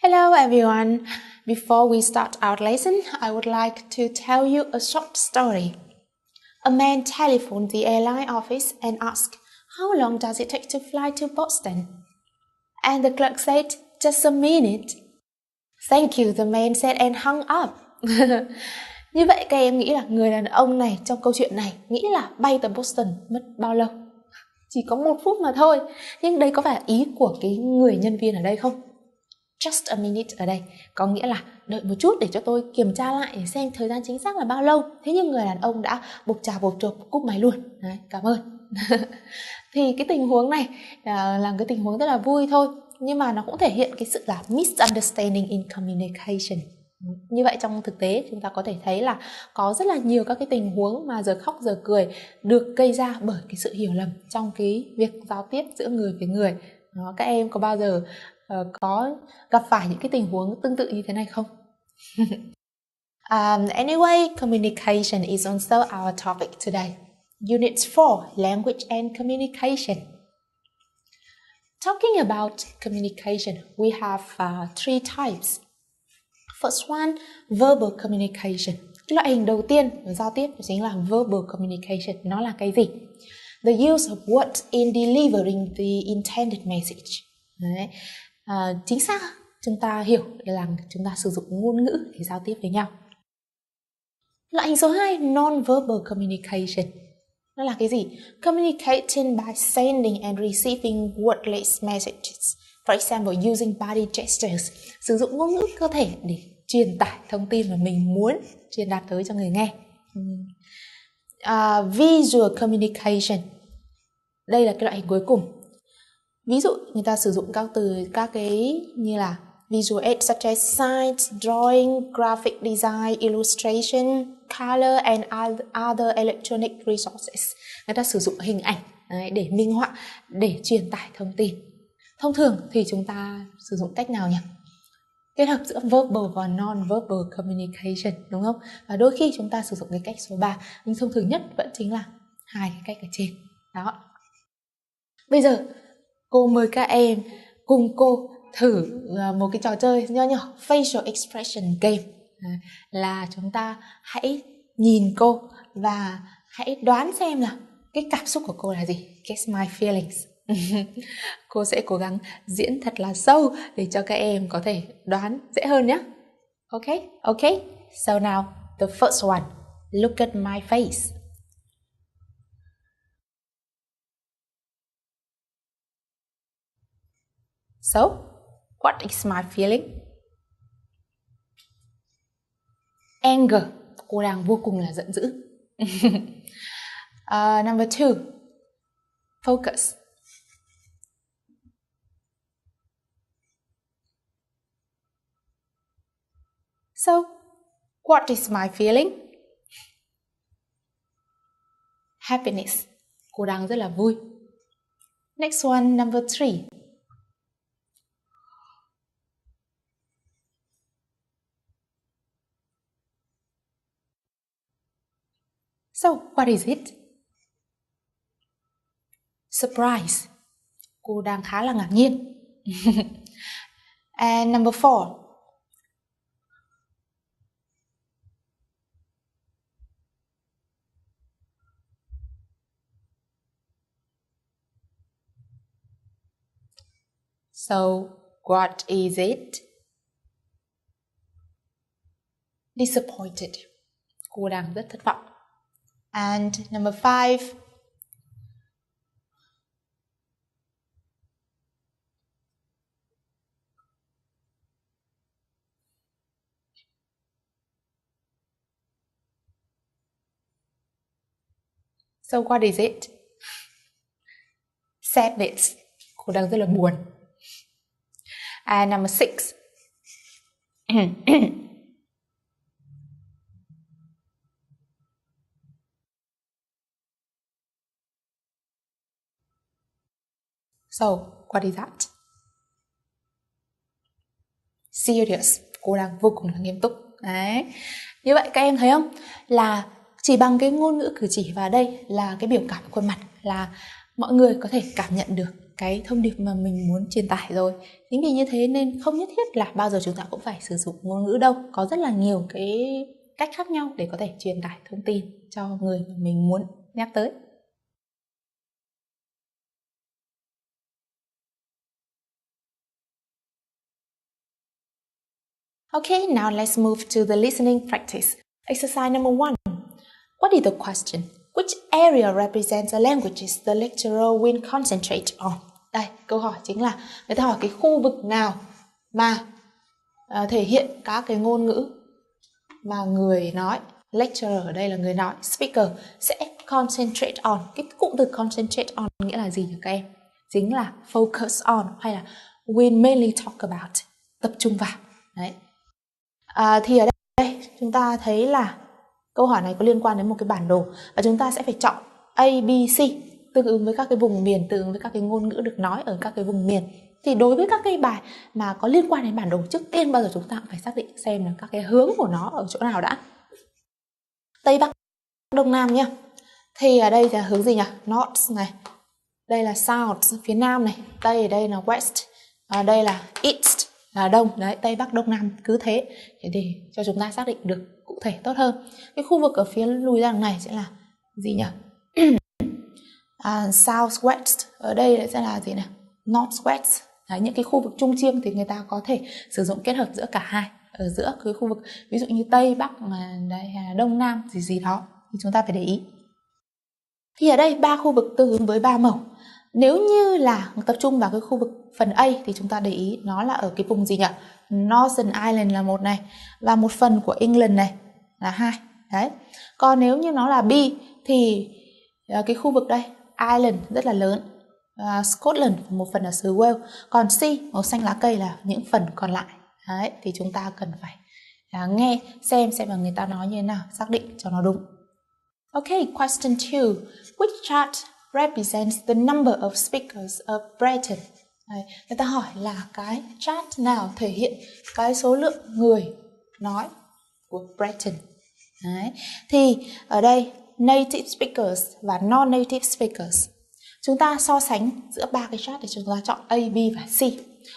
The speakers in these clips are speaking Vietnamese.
Hello everyone. Before we start our lesson, I would like to tell you a short story. A man telephoned the airline office and asked, "How long does it take to fly to Boston?" And the clerk said, "Just a minute." "Thank you," the man said and hung up. Như vậy các em nghĩ là người đàn ông này trong câu chuyện này nghĩ là bay tới Boston mất bao lâu? Chỉ có 1 phút mà thôi. Nhưng đây có phải ý của cái người nhân viên ở đây không? Just a minute ở đây có nghĩa là đợi một chút để cho tôi kiểm tra lại để xem thời gian chính xác là bao lâu. Thế nhưng người đàn ông đã bộp chà bộp chộp cúp máy luôn. Đấy, cảm ơn. Thì cái tình huống này là cái tình huống rất là vui thôi, nhưng mà nó cũng thể hiện cái sự là misunderstanding in communication. Như vậy trong thực tế chúng ta có thể thấy là có rất là nhiều các cái tình huống mà giờ khóc giờ cười được gây ra bởi cái sự hiểu lầm trong cái việc giao tiếp giữa người với người. Đó, các em có bao giờ có gặp phải những cái tình huống tương tự như thế này không? Anyway, communication is also our topic today. Unit 4, Language and Communication. Talking about communication, we have 3 types. First one, verbal communication. Cái loại hình đầu tiên của giao tiếp chính là verbal communication. Nó là cái gì? The use of words in delivering the intended message. Đấy. Chính xác chúng ta hiểu là chúng ta sử dụng ngôn ngữ để giao tiếp với nhau. Loại hình số 2, non-verbal communication. Nó là cái gì? Communicating by sending and receiving wordless messages. For example, using body gestures. Sử dụng ngôn ngữ cơ thể để truyền tải thông tin mà mình muốn truyền đạt tới cho người nghe. Visual communication. Đây là cái loại hình cuối cùng. Ví dụ người ta sử dụng các cái như là visual aids such as signs, drawing, graphic design, illustration, color and other electronic resources. Người ta sử dụng hình ảnh để minh họa, để truyền tải thông tin. Thông thường thì chúng ta sử dụng cách nào nhỉ? Kết hợp giữa verbal và non-verbal communication, đúng không? Và đôi khi chúng ta sử dụng cái cách số 3, nhưng thông thường nhất vẫn chính là 2 cái cách ở trên. Đó. Bây giờ cô mời các em cùng cô thử một cái trò chơi nho nhỏ, facial expression game. Là chúng ta hãy nhìn cô và hãy đoán xem là cái cảm xúc của cô là gì. Guess my feelings. Cô sẽ cố gắng diễn thật là sâu để cho các em có thể đoán dễ hơn nhé. Okay. So now, the first one. Look at my face. So, what is my feeling? Anger. Cô đang vô cùng là giận dữ. Number 2. Focus. So, what is my feeling? Happiness. Cô đang rất là vui. Next one, number 3. So, what is it? Surprise. Cô đang khá là ngạc nhiên. And number 4. So, what is it? Disappointed. Cô đang rất thất vọng. And number 5. So what is it? Sadness. Cô đang rất là buồn. And number 6. So, what is that? Serious. Cô đang vô cùng là nghiêm túc. Đấy. Như vậy các em thấy không? Là chỉ bằng cái ngôn ngữ cử chỉ và đây là cái biểu cảm khuôn mặt là mọi người có thể cảm nhận được cái thông điệp mà mình muốn truyền tải rồi. Chính vì như thế nên không nhất thiết là bao giờ chúng ta cũng phải sử dụng ngôn ngữ đâu. Có rất là nhiều cái cách khác nhau để có thể truyền tải thông tin cho người mà mình muốn nhắc tới. Okay, now let's move to the listening practice. Exercise number 1. What is the question? Which area represents the languages the lecturer will concentrate on? Đây, câu hỏi chính là người ta hỏi cái khu vực nào mà thể hiện các cái ngôn ngữ mà người nói, lecturer ở đây là người nói, speaker sẽ concentrate on. Cái cụm từ concentrate on nghĩa là gì nhỉ các em? Chính là focus on hay là will mainly talk about, tập trung vào. Đấy. Thì ở đây chúng ta thấy là câu hỏi này có liên quan đến một cái bản đồ và chúng ta sẽ phải chọn A, B, C tương ứng với các cái vùng miền, tương ứng với các cái ngôn ngữ được nói ở các cái vùng miền. Thì đối với các cái bài mà có liên quan đến bản đồ, trước tiên bao giờ chúng ta cũng phải xác định xem là các cái hướng của nó ở chỗ nào đã. Tây Bắc, Đông Nam nhá. Thì ở đây là hướng gì nhỉ? North này. Đây là South, phía Nam này. Tây ở đây là West. Ở đây là East, là Đông. Đấy, Tây Bắc Đông Nam cứ thế để cho chúng ta xác định được cụ thể tốt hơn. Cái khu vực ở phía lùi ra đằng này sẽ là gì nhỉ? South West. Ở đây sẽ là gì nào? North West. Đấy, những cái khu vực trung chiêng thì người ta có thể sử dụng kết hợp giữa cả hai. Ở giữa cái khu vực ví dụ như Tây Bắc mà đây, Đông Nam gì đó thì chúng ta phải để ý. Thì ở đây 3 khu vực tương ứng với 3 màu. Nếu như là tập trung vào cái khu vực phần A thì chúng ta để ý nó là ở cái vùng gì nhỉ? Northern Ireland là 1 này và một phần của England này là 2. Đấy. Còn nếu như nó là B thì cái khu vực đây Ireland rất là lớn, Scotland một phần ở xứ Wales, còn C màu xanh lá cây là những phần còn lại. Đấy, thì chúng ta cần phải nghe xem là người ta nói như thế nào, xác định cho nó đúng. Okay, question 2. Which chart represents the number of speakers of Britain? Đấy, người ta hỏi là cái chart nào thể hiện cái số lượng người nói của Britain. Đấy. Thì ở đây native speakers và non-native speakers. Chúng ta so sánh giữa 3 cái chart để chúng ta chọn A, B và C.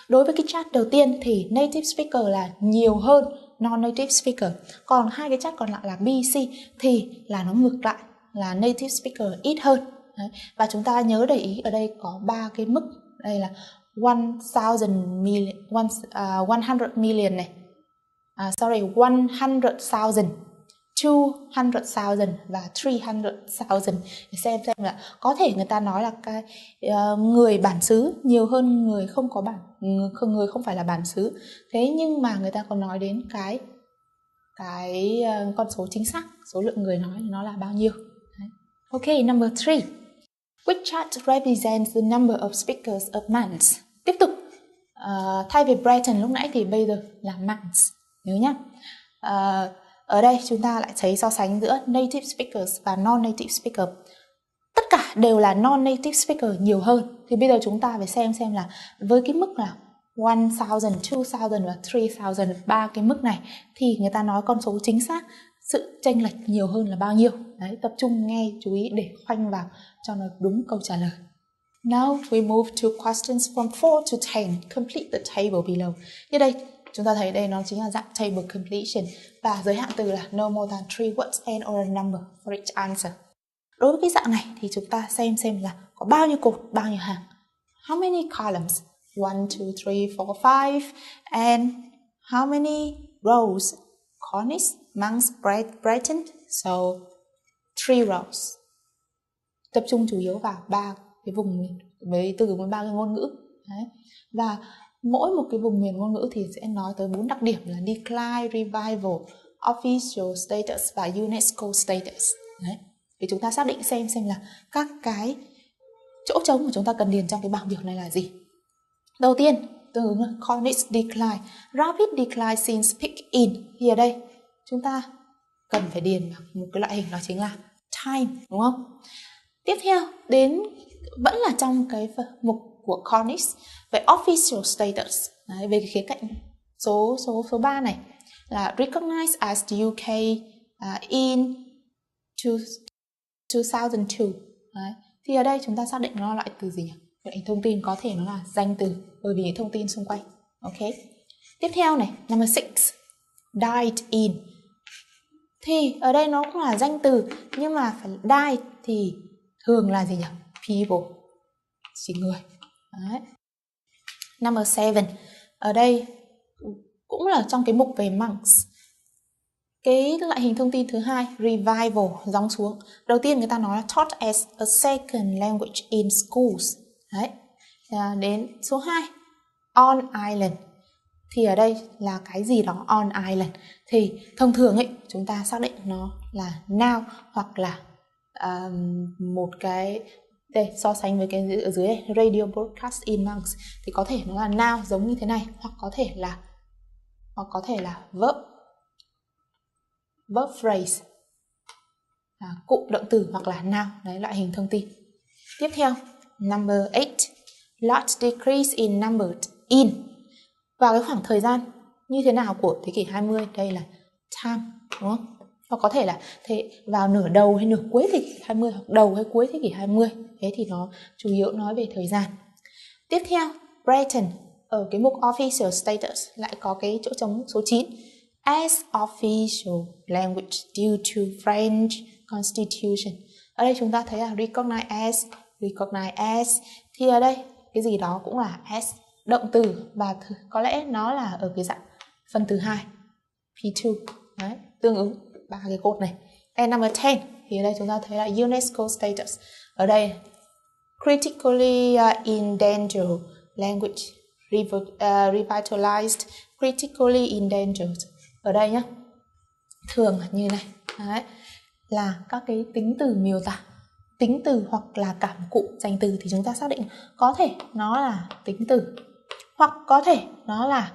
Đối với cái chart đầu tiên thì native speaker là nhiều hơn non-native speaker. Còn hai cái chart còn lại là B, C thì là nó ngược lại, là native speaker ít hơn. Đấy. Và chúng ta nhớ để ý ở đây có 3 cái mức. Đây là 100 million, 100 million này. 100,000, 200,000 và 300,000 để xem là có thể người ta nói là cái người bản xứ nhiều hơn người không có người không phải là bản xứ. Thế nhưng mà người ta còn nói đến cái con số chính xác, số lượng người nói nó là bao nhiêu. Đấy. Okay, number 3. Which chart represents the number of speakers of months? Tiếp tục, thay vì Britain lúc nãy thì bây giờ là months. Nhớ nhá. Ở đây chúng ta lại thấy so sánh giữa native speakers và non-native speaker. Tất cả đều là non-native speaker nhiều hơn. Thì bây giờ chúng ta phải xem là với cái mức là 1,000, 2,000 và 3,000, 3 cái mức này thì người ta nói con số chính xác, sự chênh lệch nhiều hơn là bao nhiêu. Đấy, tập trung nghe, chú ý để khoanh vào cho nó đúng câu trả lời. Now we move to questions from 4 to 10. Complete the table below. Như đây, chúng ta thấy đây nó chính là dạng table completion và giới hạn từ là no more than 3 words and or a number for each answer. Đối với cái dạng này thì chúng ta xem là có bao nhiêu cột, bao nhiêu hàng. How many columns? 1, 2, 3, 4, 5. And how many rows? Cornish, Manx, Breton. So 3 rows. Tập trung chủ yếu vào 3 cái vùng miền với tương ứng với 3 cái ngôn ngữ. Đấy. Và mỗi một cái vùng miền ngôn ngữ thì sẽ nói tới 4 đặc điểm là decline, revival, official status và UNESCO status. Đấy. Thì chúng ta xác định xem là các cái chỗ trống mà chúng ta cần điền trong cái bảng biểu này là gì. Đầu tiên, tương ứng là Cornish decline. Rapid decline since peak in. Thì ở đây chúng ta cần phải điền vào một cái loại hình đó chính là time, đúng không? Tiếp theo đến vẫn là trong cái mục của Cornish về official status. Đấy, về cái khía cạnh số 3 này là recognized as the UK in 2002. Đấy. Thì ở đây chúng ta xác định nó lại từ gì nhỉ? Vậy thông tin có thể nó là danh từ bởi vì những thông tin xung quanh. Ok. Tiếp theo này, number 6. Died in. Thì ở đây nó cũng là danh từ, nhưng mà phải die thì thường là gì nhỉ? People, chỉ người. Đấy. Number 7. Ở đây cũng là trong cái mục về monks. Cái loại hình thông tin thứ hai, revival, gióng xuống. Đầu tiên người ta nói là taught as a second language in schools. Đấy. Đến số 2, on island. Thì ở đây là cái gì đó on island. Thì thông thường ấy, chúng ta xác định nó là now hoặc là một cái, đây so sánh với cái ở dưới đây, radio broadcast in monks, thì có thể nó là now giống như thế này, hoặc có thể là verb phrase, cụm động từ hoặc là now. Đấy, loại hình thông tin. Tiếp theo, number 8. Large decrease in number in. Vào cái khoảng thời gian như thế nào của thế kỷ 20, đây là time, đúng không? Hoặc có thể là vào nửa đầu hay nửa cuối thế kỷ 20 hoặc đầu hay cuối thế kỷ 20. Thế thì nó chủ yếu nói về thời gian. Tiếp theo, Breton ở cái mục official status lại có cái chỗ trống số 9. As official language due to French Constitution. Ở đây chúng ta thấy là recognize as. Thì ở đây cái gì đó cũng là as, động từ, và có lẽ nó là ở cái dạng phần thứ hai, P2. Đấy, tương ứng ba cái cột này. And number 10 thì ở đây chúng ta thấy là UNESCO status. Ở đây critically endangered language revitalized, critically endangered. Ở đây nhá, thường là như này. Đấy, là các cái tính từ miêu tả, tính từ hoặc là cảm cụm danh từ thì chúng ta xác định có thể nó là tính từ, hoặc có thể nó là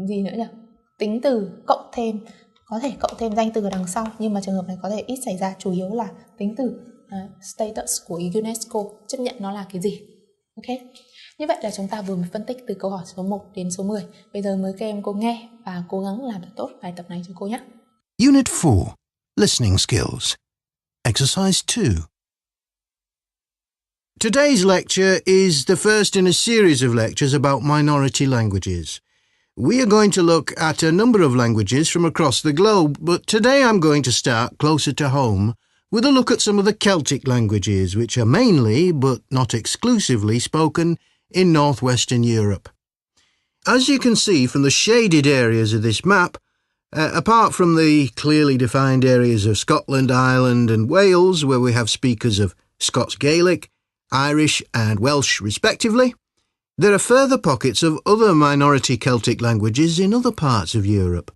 gì nữa nhỉ? Tính từ cộng thêm, có thể cộng thêm danh từ ở đằng sau, nhưng mà trường hợp này có thể ít xảy ra, chủ yếu là tính từ. Status của UNESCO chấp nhận nó là cái gì. Ok. Như vậy là chúng ta vừa mới phân tích từ câu hỏi số 1 đến số 10. Bây giờ mời các em cô nghe và cố gắng làm thật tốt bài tập này cho cô nhé. Unit 4. Listening Skills. Exercise 2. Today's lecture is the first in a series of lectures about minority languages. We are going to look at a number of languages from across the globe, but today I'm going to start closer to home with a look at some of the Celtic languages, which are mainly, but not exclusively, spoken in northwestern Europe. As you can see from the shaded areas of this map, apart from the clearly defined areas of Scotland, Ireland and Wales, where we have speakers of Scots Gaelic, Irish and Welsh respectively, there are further pockets of other minority Celtic languages in other parts of Europe.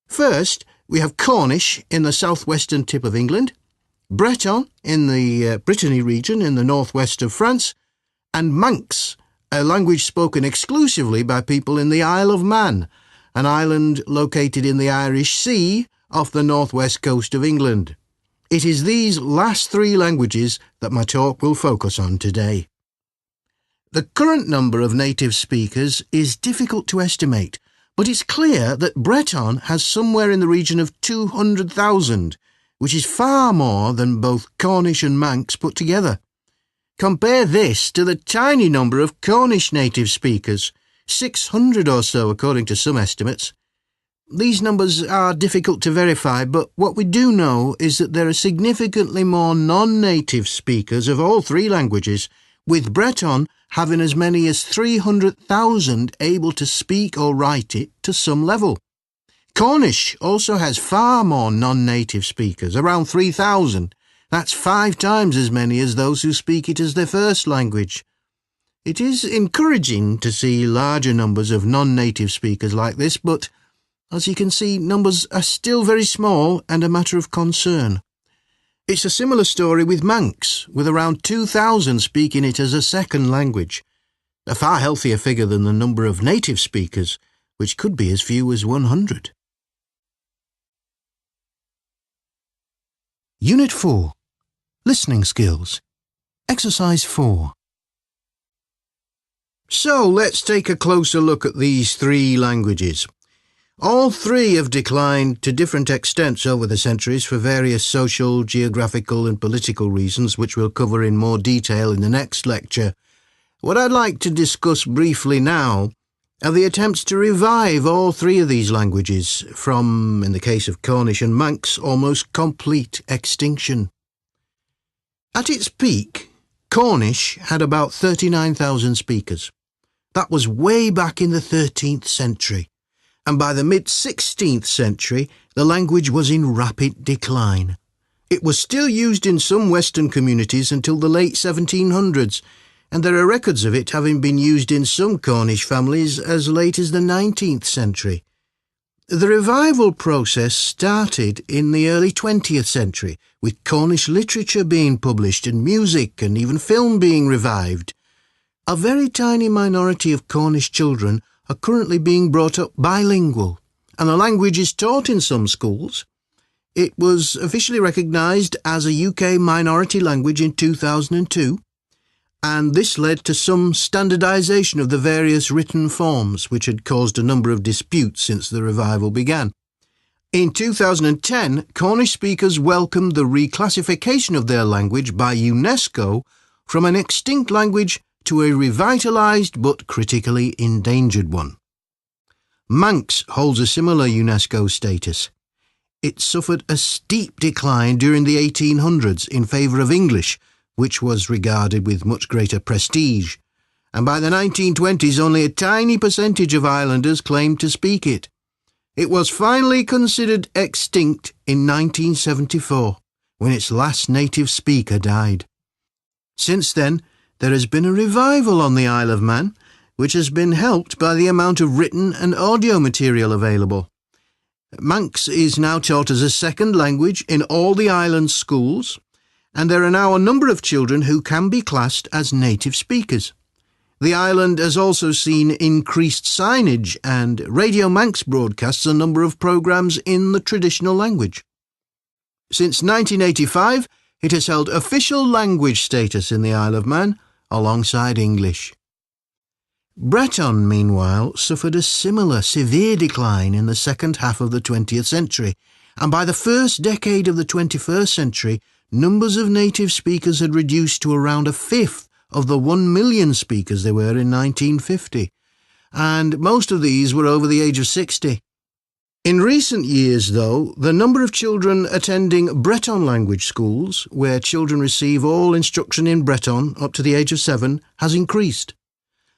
First, we have Cornish in the southwestern tip of England, Breton in the Brittany region in the northwest of France, and Manx, a language spoken exclusively by people in the Isle of Man, an island located in the Irish Sea off the northwest coast of England. It is these last three languages that my talk will focus on today. The current number of native speakers is difficult to estimate, but it's clear that Breton has somewhere in the region of 200,000, which is far more than both Cornish and Manx put together. Compare this to the tiny number of Cornish native speakers, 600 or so according to some estimates. These numbers are difficult to verify, but what we do know is that there are significantly more non-native speakers of all three languages, with Breton having as many as 300,000 able to speak or write it to some level. Cornish also has far more non-native speakers, around 3,000. That's 5 times as many as those who speak it as their first language. It is encouraging to see larger numbers of non-native speakers like this, but as you can see, numbers are still very small and a matter of concern. It's a similar story with Manx, with around 2,000 speaking it as a second language, a far healthier figure than the number of native speakers, which could be as few as 100. Unit 4. Listening Skills. Exercise 4. So, let's take a closer look at these three languages. All three have declined to different extents over the centuries for various social, geographical and political reasons, which we'll cover in more detail in the next lecture. What I'd like to discuss briefly now are the attempts to revive all three of these languages from, in the case of Cornish and Manx, almost complete extinction. At its peak, Cornish had about 39,000 speakers. That was way back in the 13th century, and by the mid-16th century, the language was in rapid decline. It was still used in some Western communities until the late 1700s, and there are records of it having been used in some Cornish families as late as the 19th century. The revival process started in the early 20th century, with Cornish literature being published and music and even film being revived. A very tiny minority of Cornish children are currently being brought up bilingual, and the language is taught in some schools. It was officially recognised as a UK minority language in 2002, and this led to some standardisation of the various written forms, which had caused a number of disputes since the revival began. In 2010, Cornish speakers welcomed the reclassification of their language by UNESCO from an extinct language to a revitalised but critically endangered one. Manx holds a similar UNESCO status. It suffered a steep decline during the 1800s in favour of English, which was regarded with much greater prestige, and by the 1920s only a tiny percentage of islanders claimed to speak it. It was finally considered extinct in 1974, when its last native speaker died. Since then, there has been a revival on the Isle of Man, which has been helped by the amount of written and audio material available. Manx is now taught as a second language in all the island's schools, and there are now a number of children who can be classed as native speakers. The island has also seen increased signage, and Radio Manx broadcasts a number of programmes in the traditional language. Since 1985, it has held official language status in the Isle of Man, alongside English. Breton, meanwhile, suffered a similar severe decline in the second half of the 20th century, and by the first decade of the 21st century, numbers of native speakers had reduced to around a fifth of the 1 million speakers there were in 1950, and most of these were over the age of 60. In recent years, though, the number of children attending Breton language schools, where children receive all instruction in Breton up to the age of 7, has increased.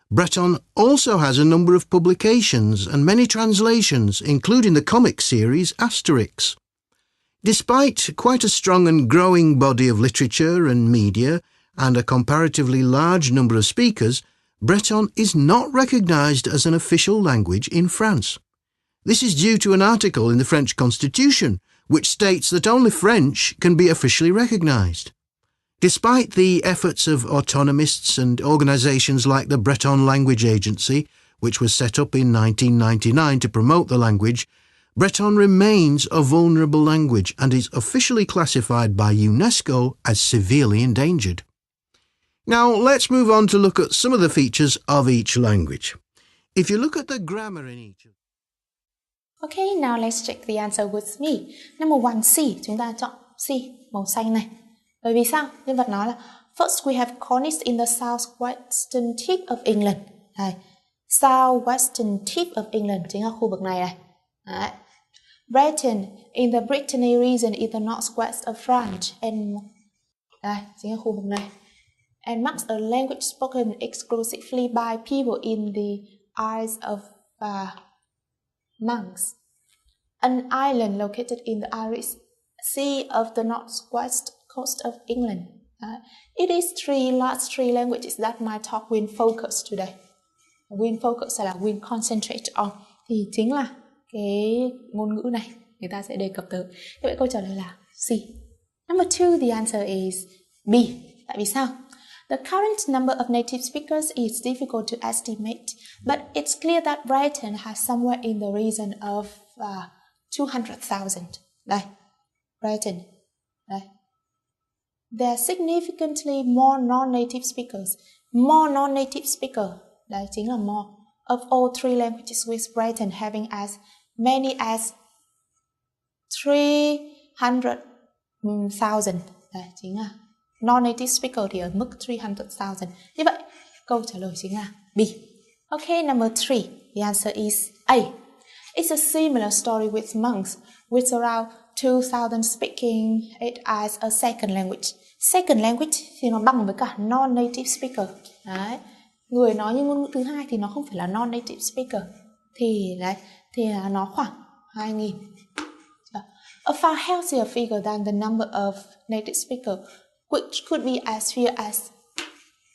Breton also has a number of publications and many translations, including the comic series Asterix. Despite quite a strong and growing body of literature and media, and a comparatively large number of speakers, Breton is not recognised as an official language in France. This is due to an article in the French Constitution, which states that only French can be officially recognised. Despite the efforts of autonomists and organisations like the Breton Language Agency, which was set up in 1999 to promote the language, Breton remains a vulnerable language and is officially classified by UNESCO as severely endangered. Now, let's move on to look at some of the features of each language. If you look at the grammar in each... Okay, now let's check the answer with me. Number 1, C. Chúng ta chọn C, màu xanh này. Bởi vì sao? Nhân vật nói là First we have Cornish in the southwestern tip of England. Đây, southwestern tip of England chính là khu vực này này. Đấy. Breton in the Brittany region in the northwest of France. And đây, chính là khu vực này. And Manx, a language spoken exclusively by people in the Isles of Manx, an island located in the Irish Sea of the northwest coast of England. It is last three languages that my talk will focus today. Will focus là will concentrate on, thì chính là cái ngôn ngữ này người ta sẽ đề cập tới. Như vậy câu trả lời là C. Number 2, the answer is B. Tại vì sao? The current number of native speakers is difficult to estimate, but it's clear that Britain has somewhere in the region of 200,000. Đây, Britain. Đây. There are significantly more non-native speakers. More non-native speakers. Đây chính là more. Of all three languages, with Britain having as many as 300,000. Đây chính là non-native speaker thì ở mức 300,000. Như vậy, Câu trả lời chính là B. Okay, number 3. The answer is A. It's a similar story with monks, with around 2,000 speaking it as a second language. Second language thì nó bằng với cả non-native speaker. Đấy. Người nói như ngôn ngữ thứ hai thì nó không phải là non-native speaker. Thì nó khoảng 2.000. A far healthier figure than the number of native speakers, which could be as few as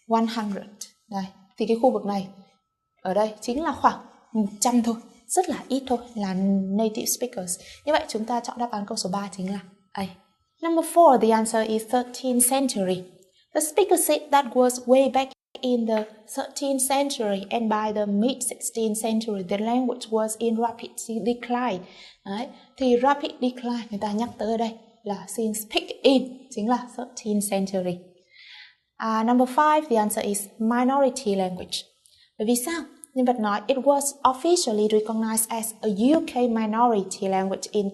100. Đây, thì cái khu vực này ở đây chính là khoảng 100 thôi, rất là ít thôi là native speakers. Như vậy chúng ta chọn đáp án câu số 3 chính là A. Number 4, the answer is 13th century. The speaker said that was way back in the 13th century, and by the mid-16th century, the language was in rapid decline. Đấy, thì rapid decline người ta nhắc tới ở đây là since peak in, chính là 13th century. Number 5, the answer is minority language. Bởi vì sao? Nhân vật nói, it was officially recognized as a UK minority language in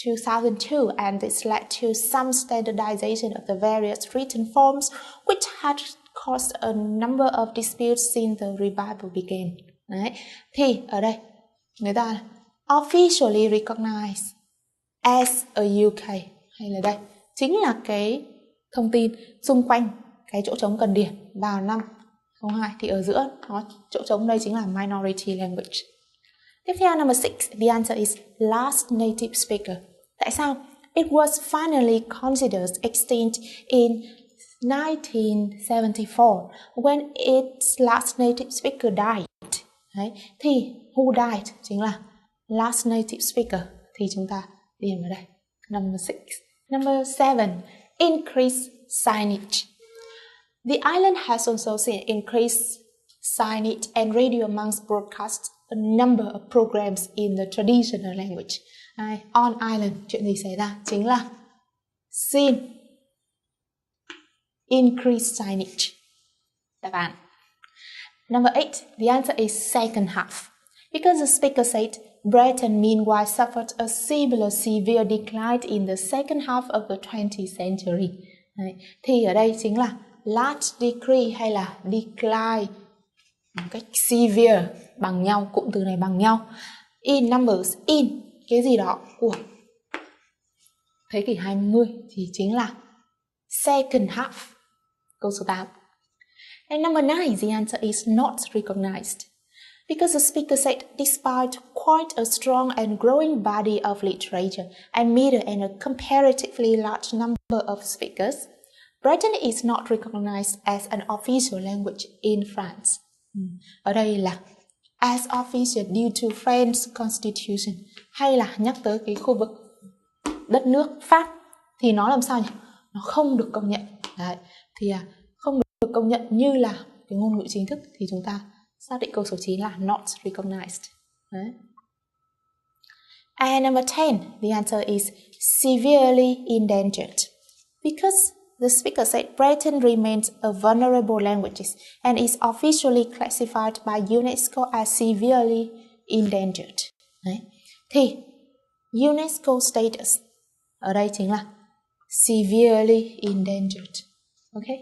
2002, and this led to some standardization of the various written forms, which had caused a number of disputes since the revival began. Đấy. Thì ở đây người ta officially recognized as a UK, hay là đây chính là cái thông tin xung quanh cái chỗ trống cần điền vào năm 02, thì ở giữa nó chỗ trống đây chính là minority language. Tiếp theo, number 6, the answer is last native speaker. Tại sao? It was finally considered extinct in 1974 when its last native speaker died. Đấy, thì who died chính là last native speaker, thì chúng ta điền vào đây. Number 6. Number 7, increased signage. The island has also seen increased signage and radio monks broadcast a number of programs in the traditional language. On island, chuyện gì xảy ra? Chính là seen increased signage. Đáp án. Number 8, the answer is second half. Because the speaker said Britain meanwhile suffered a similar severe decline in the second half of the 20th century. Đấy, thì ở đây chính là large decrease hay là decline một cách severe, bằng nhau, cụm từ này bằng nhau. In numbers, in cái gì đó của thế kỷ 20 thì chính là second half. Câu số 8. And number 9, the answer is not recognized. Because the speaker said, despite quite a strong and growing body of literature and media and a comparatively large number of speakers, Breton is not recognized as an official language in France. Ở đây là as official due to French Constitution, hay là nhắc tới cái khu vực đất nước Pháp thì nó làm sao nhỉ? Nó không được công nhận. Đấy, thì không được công nhận như là cái ngôn ngữ chính thức, thì chúng ta xác định câu số 9 là not recognized. Đấy. And number 10, the answer is severely endangered. Because the speaker said Breton remains a vulnerable language and is officially classified by UNESCO as severely endangered. Đấy. Thì UNESCO status ở đây chính là severely endangered. Okay?